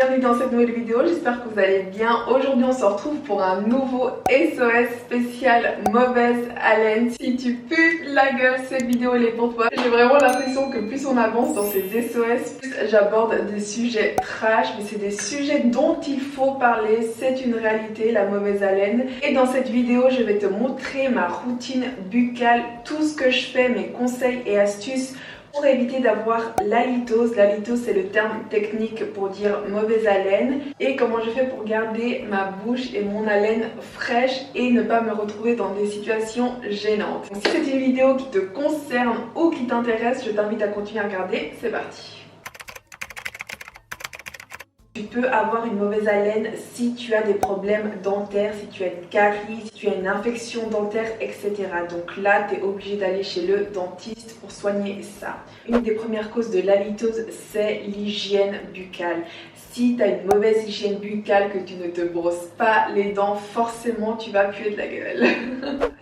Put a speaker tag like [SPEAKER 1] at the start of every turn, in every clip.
[SPEAKER 1] bienvenue dans cette nouvelle vidéo, j'espère que vous allez bien. Aujourd'hui on se retrouve pour un nouveau SOS spécial mauvaise haleine. Si tu pues la gueule, cette vidéo elle est pour toi. J'ai vraiment l'impression que plus on avance dans ces SOS, plus j'aborde des sujets trash, mais c'est des sujets dont il faut parler, c'est une réalité, la mauvaise haleine. Et dans cette vidéo je vais te montrer ma routine buccale, tout ce que je fais, mes conseils et astuces pour éviter d'avoir l'halitose. L'halitose c'est le terme technique pour dire mauvaise haleine, et comment je fais pour garder ma bouche et mon haleine fraîche et ne pas me retrouver dans des situations gênantes. Donc, si c'est une vidéo qui te concerne ou qui t'intéresse, je t'invite à continuer à regarder, c'est parti. Tu peux avoir une mauvaise haleine si tu as des problèmes dentaires, si tu as une carie, si tu as une infection dentaire, etc. Donc là, tu es obligé d'aller chez le dentiste pour soigner ça. Une des premières causes de l'halitose, c'est l'hygiène buccale. Si tu as une mauvaise hygiène buccale, que tu ne te brosses pas les dents, forcément tu vas puer de la gueule.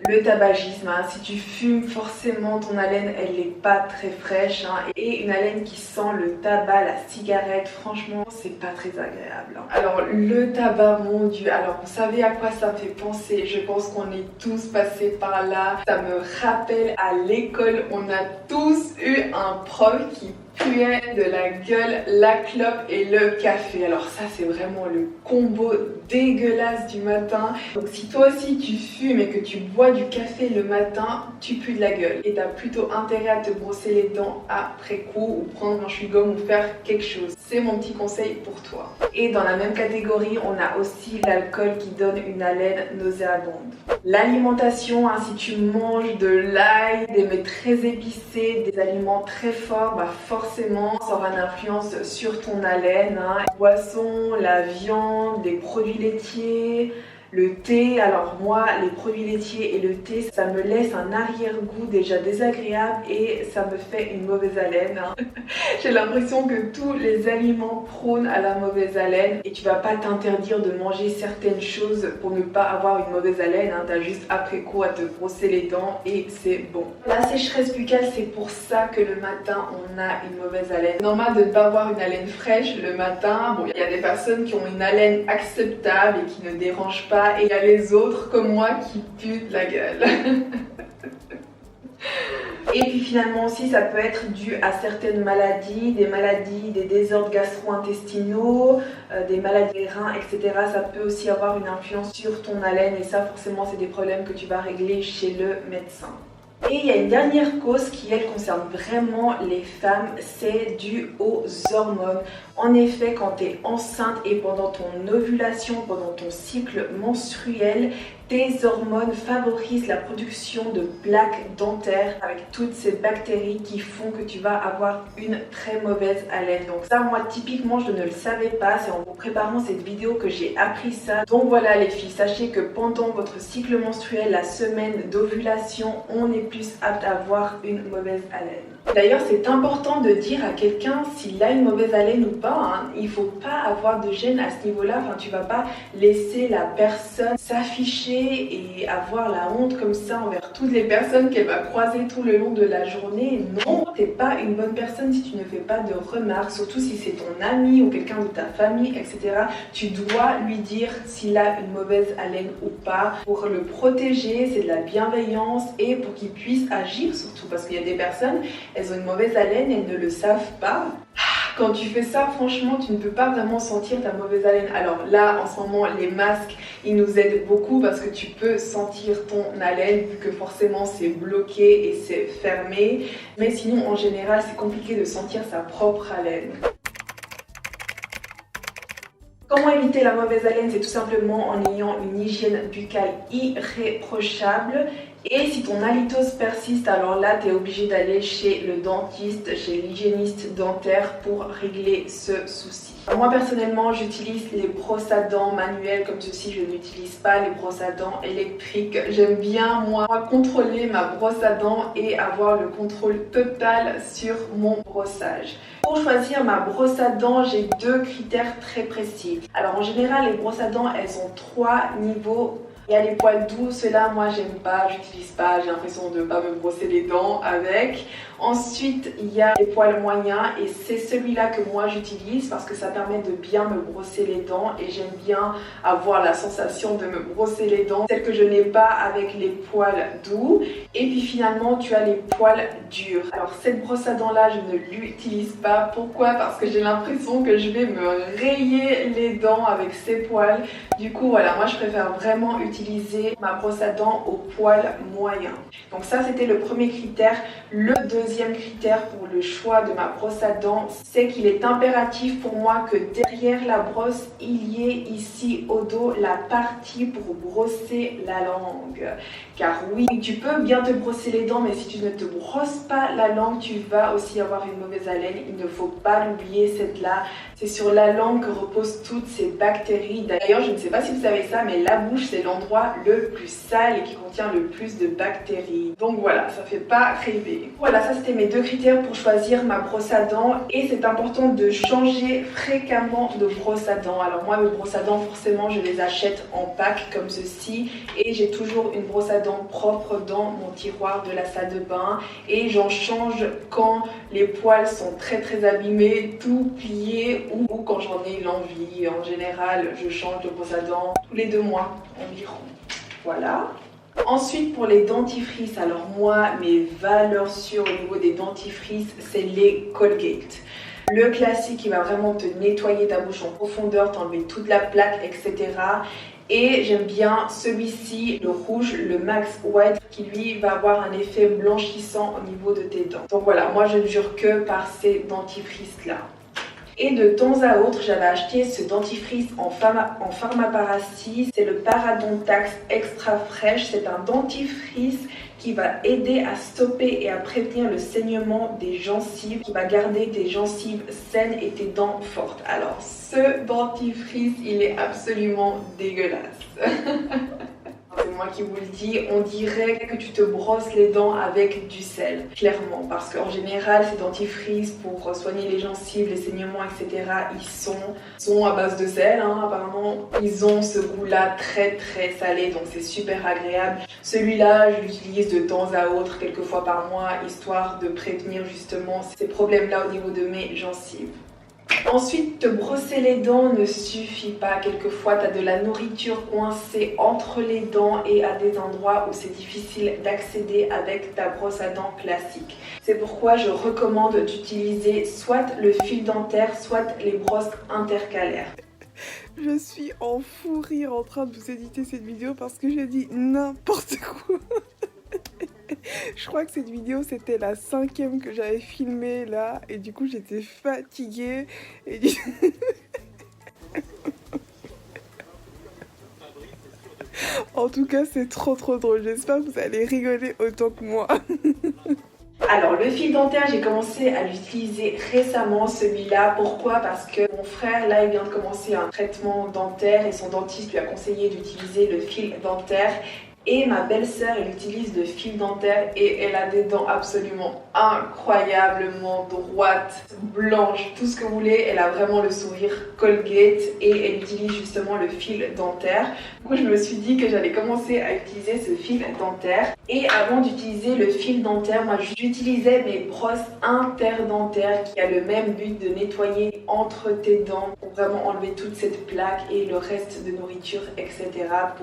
[SPEAKER 1] Le tabagisme, hein, si tu fumes, forcément ton haleine elle n'est pas très fraîche, hein, et une haleine qui sent le tabac, la cigarette, franchement c'est pas très agréable. Hein. Alors le tabac, mon dieu, alors vous savez à quoi ça me fait penser? Je pense qu'on est tous passés par là. Ça me rappelle à l'école, on a tous eu un prof qui puait de la gueule, la clope et le café. Alors ça c'est vraiment le combo dégueulasse du matin. Donc si toi aussi tu fumes et que tu bois du café le matin, tu pues de la gueule et t'as plutôt intérêt à te brosser les dents après coup ou prendre un chewing-gum ou faire quelque chose. C'est mon petit conseil pour toi. Et dans la même catégorie, on a aussi l'alcool qui donne une haleine nauséabonde. L'alimentation, hein, si tu manges de l'ail, des mets très épicés, des aliments très forts, bah forcément ça aura une influence sur ton haleine. Hein. Les boissons, la viande, les produits laitiers, le thé. Alors moi, les produits laitiers et le thé, ça me laisse un arrière-goût déjà désagréable et ça me fait une mauvaise haleine. Hein. J'ai l'impression que tous les aliments prônent à la mauvaise haleine et tu vas pas t'interdire de manger certaines choses pour ne pas avoir une mauvaise haleine. Hein. T'as juste après coup à te brosser les dents et c'est bon. La sécheresse buccale, c'est pour ça que le matin on a une mauvaise haleine. C'est normal de ne pas avoir une haleine fraîche le matin. Bon, il y a des personnes qui ont une haleine acceptable et qui ne dérangent pas. Et il y a les autres comme moi qui puent de la gueule. Et puis finalement aussi ça peut être dû à certaines maladies, des désordres gastro-intestinaux, des maladies des reins, etc. Ça peut aussi avoir une influence sur ton haleine et ça forcément c'est des problèmes que tu vas régler chez le médecin. Et il y a une dernière cause qui elle concerne vraiment les femmes, c'est dû aux hormones. En effet, quand tu es enceinte et pendant ton ovulation, pendant ton cycle menstruel, tes hormones favorisent la production de plaques dentaires avec toutes ces bactéries qui font que tu vas avoir une très mauvaise haleine. Donc ça, moi typiquement, je ne le savais pas. C'est en vous préparant cette vidéo que j'ai appris ça. Donc voilà les filles, sachez que pendant votre cycle menstruel, la semaine d'ovulation, on est plus apte à avoir une mauvaise haleine. D'ailleurs, c'est important de dire à quelqu'un s'il a une mauvaise haleine ou pas. Hein. Il ne faut pas avoir de gêne à ce niveau-là. Enfin, tu ne vas pas laisser la personne s'afficher et avoir la honte comme ça envers toutes les personnes qu'elle va croiser tout le long de la journée. Non, tu n'es pas une bonne personne si tu ne fais pas de remarques, surtout si c'est ton ami ou quelqu'un de ta famille, etc. Tu dois lui dire s'il a une mauvaise haleine ou pas pour le protéger. C'est de la bienveillance et pour qu'il puisse agir surtout parce qu'il y a des personnes, elles ont une mauvaise haleine, elles ne le savent pas. Quand tu fais ça, franchement, tu ne peux pas vraiment sentir ta mauvaise haleine. Alors là, en ce moment, les masques, ils nous aident beaucoup parce que tu peux sentir ton haleine vu que forcément c'est bloqué et c'est fermé. Mais sinon, en général, c'est compliqué de sentir sa propre haleine. Comment éviter la mauvaise haleine? C'est tout simplement en ayant une hygiène buccale irréprochable. Et si ton halitose persiste, alors là, tu es obligé d'aller chez le dentiste, chez l'hygiéniste dentaire pour régler ce souci. Moi, personnellement, j'utilise les brosses à dents manuelles comme ceci. Je n'utilise pas les brosses à dents électriques. J'aime bien, moi, contrôler ma brosse à dents et avoir le contrôle total sur mon brossage. Pour choisir ma brosse à dents, j'ai deux critères très précis. Alors, en général, les brosses à dents, elles ont 3 niveaux. Il y a les poils doux, ceux-là moi j'aime pas, j'utilise pas, j'ai l'impression de pas me brosser les dents avec. Ensuite il y a les poils moyens et c'est celui-là que moi j'utilise parce que ça permet de bien me brosser les dents et j'aime bien avoir la sensation de me brosser les dents, celle que je n'ai pas avec les poils doux. Et puis finalement tu as les poils durs. Alors cette brosse à dents là je ne l'utilise pas. Pourquoi? Parce que j'ai l'impression que je vais me rayer les dents avec ces poils. Du coup voilà, moi je préfère vraiment utiliser ma brosse à dents au poil moyen. Donc ça c'était le premier critère. Le deuxième critère pour le choix de ma brosse à dents, c'est qu'il est impératif pour moi que derrière la brosse il y ait ici au dos la partie pour brosser la langue. Car oui, tu peux bien te brosser les dents, mais si tu ne te brosses pas la langue, tu vas aussi avoir une mauvaise haleine. Il ne faut pas l'oublier, cette là. C'est sur la langue que reposent toutes ces bactéries. D'ailleurs, je ne sais pas si vous savez ça, mais la bouche, c'est l'endroit le plus sale et qui contient le plus de bactéries. Donc voilà, ça fait pas rêver. Voilà, ça c'était mes deux critères pour choisir ma brosse à dents. Et c'est important de changer fréquemment de brosse à dents. Alors moi, mes brosses à dents, forcément, je les achète en pack comme ceci. Et j'ai toujours une brosse à dents propre dans mon tiroir de la salle de bain. Et j'en change quand les poils sont très abîmés, tout pliés, ou quand j'en ai l'envie. En général, je change de brosse à dents tous les 2 mois environ. Voilà. Ensuite pour les dentifrices, alors moi mes valeurs sûres au niveau des dentifrices c'est les Colgate. Le classique qui va vraiment te nettoyer ta bouche en profondeur, t'enlever toute la plaque, etc. Et j'aime bien celui-ci, le rouge, le Max White, qui lui va avoir un effet blanchissant au niveau de tes dents. Donc voilà, moi je ne jure que par ces dentifrices là. Et de temps à autre, j'avais acheté ce dentifrice en pharmacie. C'est le Parodontax Extra Fresh. C'est un dentifrice qui va aider à stopper et à prévenir le saignement des gencives, qui va garder tes gencives saines et tes dents fortes. Alors, ce dentifrice, il est absolument dégueulasse. C'est moi qui vous le dis, on dirait que tu te brosses les dents avec du sel, clairement, parce qu'en général ces dentifrices pour soigner les gencives, les saignements, etc. ils sont à base de sel, hein, apparemment. Ils ont ce goût-là très salé, donc c'est super agréable. Celui-là, je l'utilise de temps à autre, quelques fois par mois, histoire de prévenir justement ces problèmes-là au niveau de mes gencives. Ensuite, te brosser les dents ne suffit pas. Quelquefois, tu as de la nourriture coincée entre les dents et à des endroits où c'est difficile d'accéder avec ta brosse à dents classique. C'est pourquoi je recommande d'utiliser soit le fil dentaire, soit les brosses intercalaires.
[SPEAKER 2] Je suis en fou rire en train de vous éditer cette vidéo parce que j'ai dit n'importe quoi. Je crois que cette vidéo c'était la 5e que j'avais filmée là et du coup j'étais fatiguée et en tout cas c'est trop drôle, j'espère que vous allez rigoler autant que moi.
[SPEAKER 1] Alors le fil dentaire, j'ai commencé à l'utiliser récemment, celui-là. Pourquoi? Parce que mon frère là il vient de commencer un traitement dentaire et son dentiste lui a conseillé d'utiliser le fil dentaire. Et ma belle-sœur, elle utilise le fil dentaire et elle a des dents absolument incroyablement droites, blanches, tout ce que vous voulez. Elle a vraiment le sourire Colgate et elle utilise justement le fil dentaire. Du coup, je me suis dit que j'allais commencer à utiliser ce fil dentaire. Et avant d'utiliser le fil dentaire, moi j'utilisais mes brosses interdentaires qui a le même but de nettoyer entre tes dents pour vraiment enlever toute cette plaque et le reste de nourriture, etc.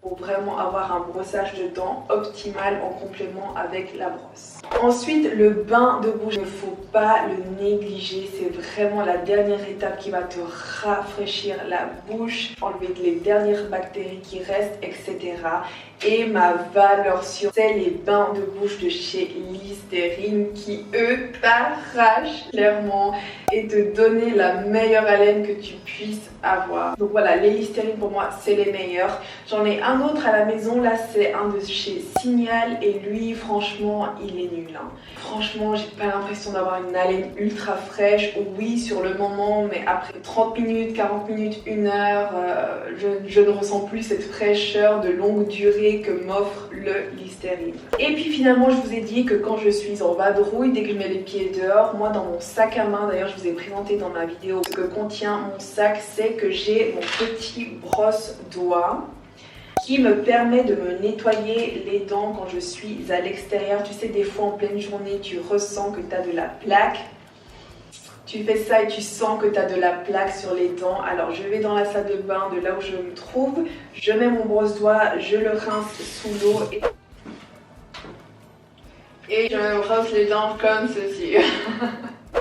[SPEAKER 1] pour vraiment avoir un brossage de dents optimal en complément avec la brosse. Ensuite, le bain de bouche, il ne faut pas le négliger, c'est vraiment la dernière étape qui va te rafraîchir la bouche, enlever les dernières bactéries qui restent, etc. Et ma valeur sûre, c'est les bains de bouche de chez Listerine qui, eux, t'arrachent clairement et te donner la meilleure haleine que tu puisses avoir. Donc voilà, les Listerine pour moi, c'est les meilleurs. J'en ai un autre à la maison, là, c'est un de chez Signal et lui, franchement, il est nul. Hein. Franchement, j'ai pas l'impression d'avoir une haleine ultra fraîche. Oui, sur le moment, mais après 30 minutes, 40 minutes, 1 heure, je ne ressens plus cette fraîcheur de longue durée que m'offre le Listerine. Et puis finalement, je vous ai dit que quand je suis en vadrouille, dès que je mets les pieds dehors, moi dans mon sac à main, d'ailleurs je vous ai présenté dans ma vidéo ce que contient mon sac, c'est que j'ai mon petit brosse-doigt qui me permet de me nettoyer les dents quand je suis à l'extérieur. Tu sais, des fois en pleine journée, tu ressens que tu as de la plaque. Tu fais ça et tu sens que tu as de la plaque sur les dents. Alors je vais dans la salle de bain de là où je me trouve, je mets mon brosse-doigt, je le rince sous l'eau et je me brosse les dents comme ceci.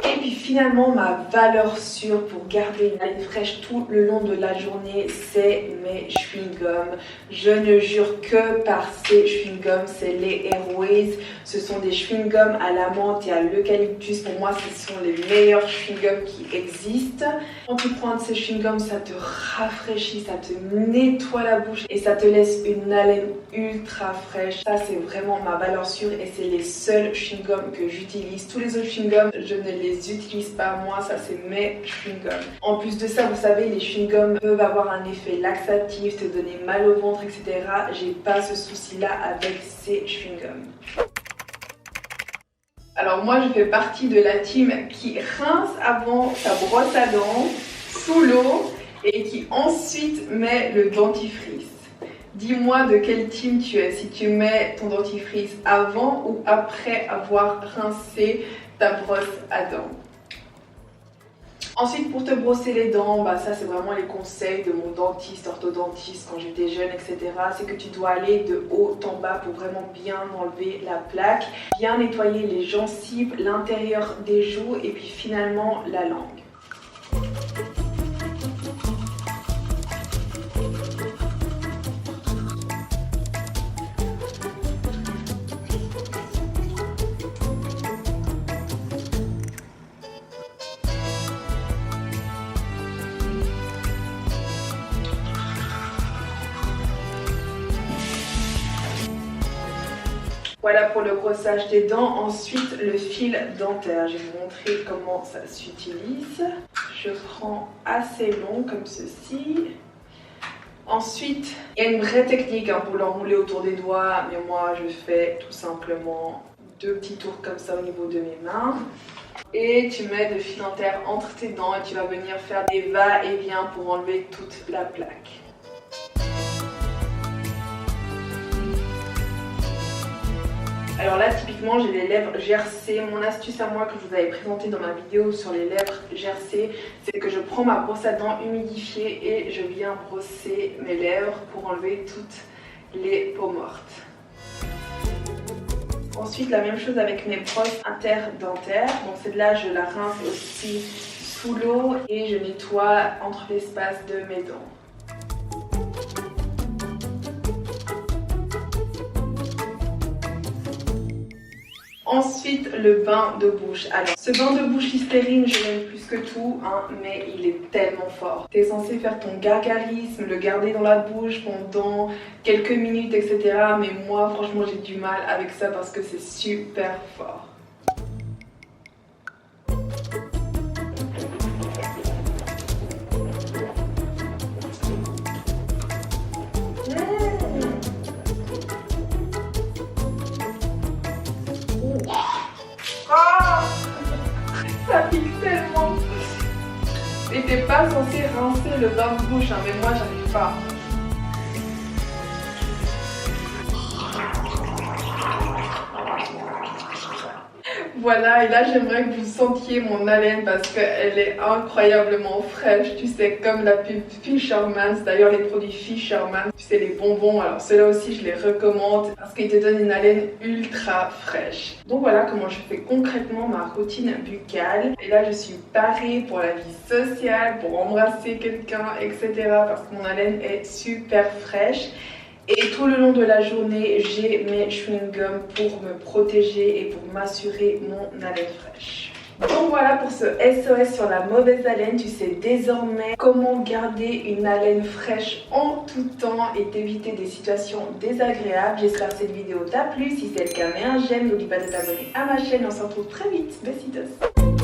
[SPEAKER 1] Et puis finalement, ma valeur sûre pour garder une haleine fraîche tout le long de la journée, c'est mes chewing-gums. Je ne jure que par ces chewing-gums, c'est les Airways. Ce sont des chewing-gums à la menthe et à l'eucalyptus. Pour moi, ce sont les meilleurs chewing-gums qui existent. Quand tu prends de ces chewing-gums, ça te rafraîchit, ça te nettoie la bouche et ça te laisse une haleine ultra fraîche. Ça, c'est vraiment ma valeur sûre et c'est les seuls chewing-gums que j'utilise. Tous les autres chewing-gums, je ne les utilise pas. Moi, ça, c'est mes chewing-gums. En plus de ça, vous savez, les chewing-gums peuvent avoir un effet laxatif, te donner mal au ventre, etc. J'ai pas ce souci-là avec ces chewing-gums. Alors moi, je fais partie de la team qui rince avant sa brosse à dents sous l'eau et qui ensuite met le dentifrice. Dis-moi de quelle team tu es, si tu mets ton dentifrice avant ou après avoir rincé ta brosse à dents. Ensuite, pour te brosser les dents, ça c'est vraiment les conseils de mon dentiste, orthodontiste quand j'étais jeune, etc. C'est que tu dois aller de haut en bas pour vraiment bien enlever la plaque, bien nettoyer les gencives, l'intérieur des joues et puis finalement la langue. Voilà pour le brossage des dents. Ensuite, le fil dentaire. Je vais vous montrer comment ça s'utilise. Je prends assez long comme ceci. Ensuite, il y a une vraie technique pour l'enrouler autour des doigts, mais moi je fais tout simplement 2 petits tours comme ça au niveau de mes mains. Et tu mets le fil dentaire entre tes dents et tu vas venir faire des va-et-vient pour enlever toute la plaque. Alors là, typiquement, j'ai les lèvres gercées. Mon astuce à moi que je vous avais présentée dans ma vidéo sur les lèvres gercées, c'est que je prends ma brosse à dents humidifiée et je viens brosser mes lèvres pour enlever toutes les peaux mortes. Ensuite, la même chose avec mes brosses interdentaires. Donc celle-là, je la rince aussi sous l'eau et je nettoie entre l'espace de mes dents. Ensuite, le bain de bouche. Alors, ce bain de bouche Listerine, je l'aime plus que tout, mais il est tellement fort. Tu es censé faire ton gargarisme, le garder dans la bouche pendant quelques minutes, etc. Mais moi, franchement, j'ai du mal avec ça parce que c'est super fort. Ça pique tellement. Et t'es pas censé rincer le bain de bouche, mais moi j'arrive pas. Voilà, et là j'aimerais que vous sentiez mon haleine parce qu'elle est incroyablement fraîche, tu sais, comme la pub Fisherman's. D'ailleurs les produits Fisherman's, tu sais, les bonbons, alors ceux-là aussi je les recommande parce qu'ils te donnent une haleine ultra fraîche. Donc voilà comment je fais concrètement ma routine buccale. Et là je suis parée pour la vie sociale, pour embrasser quelqu'un, etc. parce que mon haleine est super fraîche. Et tout le long de la journée, j'ai mes chewing-gums pour me protéger et pour m'assurer mon haleine fraîche. Donc voilà pour ce SOS sur la mauvaise haleine. Tu sais désormais comment garder une haleine fraîche en tout temps et t'éviter des situations désagréables. J'espère que cette vidéo t'a plu. Si c'est le cas, mets un j'aime. N'oublie pas de t'abonner à ma chaîne. On se retrouve très vite. Besitos.